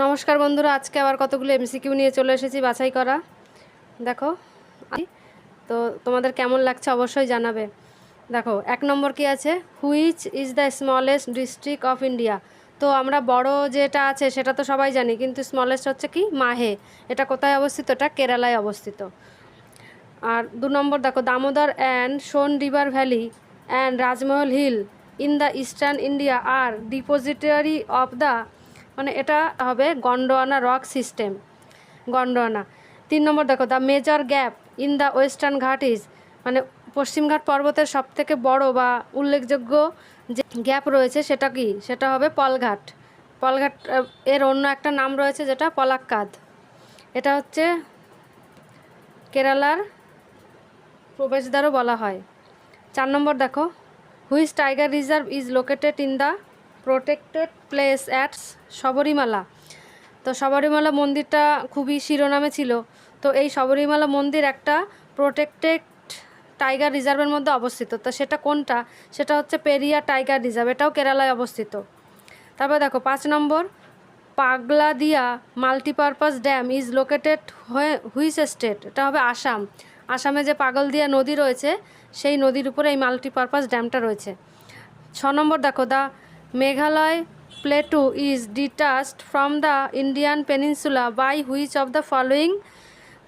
নমস্কার বন্ধুরা, আজকে আবার কতগুলো এমসিকিউ নিয়ে চলে এসেছি বাছাই করা। দেখো তো তোমাদের কেমন লাগছে অবশ্যই জানাবে। দেখো 1 নম্বর কি আছে, which is the smallest district of India. তো আমরা বড় যেটা আছে সেটা তো সবাই জানি, কিন্তু স্মলেস্ট হচ্ছে কি মাহে। এটা কোথায় অবস্থিত? এটা কেরালায় অবস্থিত। আর 2 নম্বর দেখো, Damodar and Son river valley and Rajmahal hill in the eastern India আর ডিপোজিটরি অফ দ্য, মানে এটা হবে গন্ডোয়ানা রক সিস্টেম, গন্ডোয়ানা। 3 নম্বর দেখো, the major gap in the western Ghat is, মানে পশ্চিমঘাট পর্বতের সবথেকে বড় বা উল্লেখযোগ্য যে গ্যাপ রয়েছে সেটা কি? সেটা হবে পলঘাট। পলঘাট এর অন্য একটা নাম রয়েছে যেটা পলাক্কাদ। এটা হচ্ছে কেরালার প্রবেশদ্বারও বলা হয়। 4 নম্বর দেখো, which tiger reserve is located in the protected place at Sabarimala. তো শবরীমালা মন্দিরটা খুবই শিরোনামে ছিল। তো এই শবরীমালা মন্দির একটা প্রোটেক্টেড টাইগার রিজার্ভের মধ্যে অবস্থিত। তো সেটা কোনটা? সেটা হচ্ছে পেরিয়া টাইগার রিজার্ভ, এটাও কেরালায় অবস্থিত। তারপর দেখো 5 নম্বর, Pagladiya multipurpose dam is located which state. এটা হবে আসাম। আসামে যে পাগলদিয়া নদী রয়েছে সেই নদীর উপরে এই মাল্টিপারপাস ড্যামটা রয়েছে। 6 নম্বর দেখো, the Meghalaya plateau is detached from the Indian peninsula by which of the following.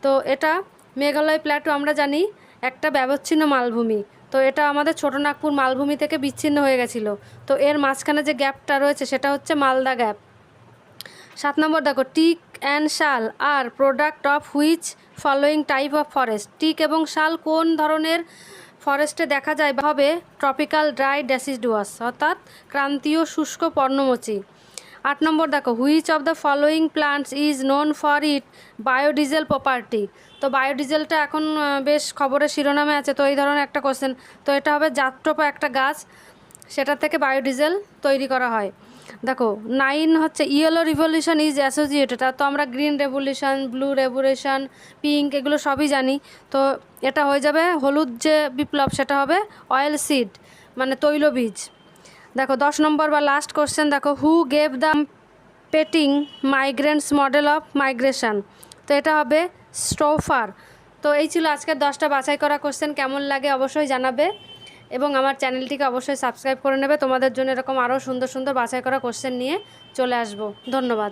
তো এটা মেঘালয় প্ল্যাটু আমরা জানি একটা ব্যবচ্ছিন্ন মালভূমি। তো এটা আমাদের ছোটনাগপুর মালভূমি থেকে বিচ্ছিন্ন হয়ে গেছিলো। তো এর মাঝখানে যে গ্যাপটা রয়েছে সেটা হচ্ছে মালদা গ্যাপ। 7 নম্বর দেখো, teak and sal are product of which following type of forest. Teak এবং শাল কোন ধরনের ফরেস্টে দেখা যায় বা হবে? ট্রপিক্যাল ড্রাই ডেসিডুয়াস, অর্থাৎ ক্রান্তীয় শুষ্ক পর্ণমোচী। 8 নম্বর দেখো, which of the following plants is known for it biodiesel property. তো বায়োডিজেলটা এখন বেশ খবরের শিরোনামে আছে, তো এই ধরনের একটা কোশ্চেন। তো এটা হবে জাত্রোপা একটা গাছ, সেটা থেকে বায়োডিজেল তৈরি করা হয়। দেখো 9 হচ্ছে, ইয়েলো রিভলিউশন ইজ অ্যাসোসিয়েটেড। তো আমরা green revolution, blue revolution, pink এগুলো সবই জানি। তো এটা হয়ে যাবে হলুদ যে বিপ্লব, সেটা হবে অয়েল সিড, মানে তৈলবীজ। দেখো 10 নম্বর বা লাস্ট কোশ্চেন দেখো, who gave the petting migrants model of migration. তো এটা হবে স্টোফার। তো এই ছিল আজকের 10টা বাছাই করা কোশ্চেন। কেমন লাগে অবশ্যই জানাবে এবং আমার চ্যানেলটিকে অবশ্যই সাবস্ক্রাইব করে নেবে। তোমাদের জন্য এরকম আরও সুন্দর সুন্দর বাছাই করা কোশ্চেন নিয়ে চলে আসবো। ধন্যবাদ।